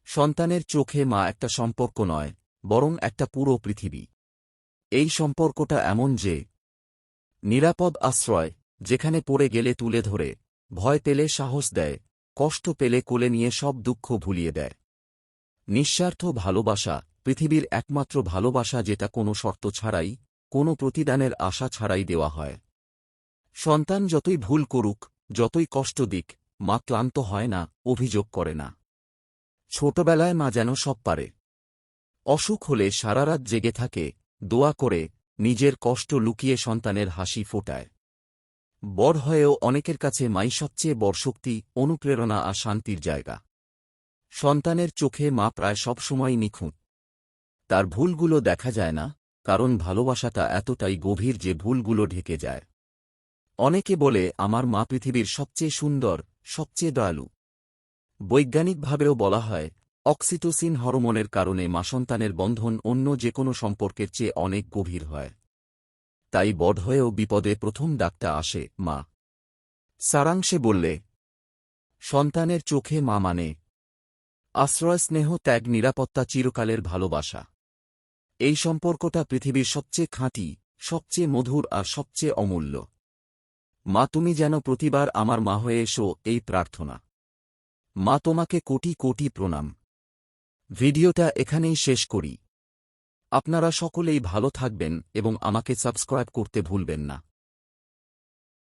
সন্তানের চোখে মা একটা সম্পর্ক নয়, বরং একটা পুরো পৃথিবী। এই সম্পর্কটা এমন যে নিরাপদ আশ্রয়, যেখানে পড়ে গেলে তুলে ধরে, ভয় পেলে সাহস দেয়, কষ্ট পেলে কোলে নিয়ে সব দুঃখ ভুলিয়ে দেয়। নিঃস্বার্থ ভালোবাসা, পৃথিবীর একমাত্র ভালোবাসা যেটা কোনো শর্ত ছাড়াই, কোনো প্রতিদানের আশা ছাড়াই দেওয়া হয়। সন্তান যতই ভুল করুক, যতই কষ্ট দিক, মা ক্লান্ত হয় না, অভিযোগ করে না। ছোটবেলায় মা যেন সব পারে। অসুখ হলে সারারাত জেগে থাকে, দোয়া করে, নিজের কষ্ট লুকিয়ে সন্তানের হাসি ফোটায়। বড় হয়েও অনেকের কাছে মাই সবচেয়ে বড় শক্তি, অনুপ্রেরণা আর শান্তির জায়গা। সন্তানের চোখে মা প্রায় সবসময় নিখুঁত। তার ভুলগুলো দেখা যায় না, কারণ ভালোবাসাটা এতটাই গভীর যে ভুলগুলো ঢেকে যায়। অনেকে বলে আমার মা পৃথিবীর সবচেয়ে সুন্দর, সবচেয়ে দয়ালু। বৈজ্ঞানিকভাবেও বলা হয়, অক্সিটোসিন হরমোনের কারণে মা সন্তানের বন্ধন অন্য যে কোনো সম্পর্কের চেয়ে অনেক গভীর হয়। তাই বড় হয়েও বিপদে প্রথম ডাকটা আসে মা। সারাংশে বললে, সন্তানের চোখে মা মানে আশ্রয়, স্নেহ, ত্যাগ, নিরাপত্তা, চিরকালের ভালোবাসা। এই সম্পর্কটা পৃথিবীর সবচেয়ে খাঁটি, সবচেয়ে মধুর আর সবচেয়ে অমূল্য। মা, তুমি যেন প্রতিবার আমার মা হয়ে এসো, এই প্রার্থনা। মা, তোমাকে কোটি কোটি প্রণাম। ভিডিওটা এখানেই শেষ করি। আপনারা সকলেই ভালো থাকবেন এবং আমাকে সাবস্ক্রাইব করতে ভুলবেন না।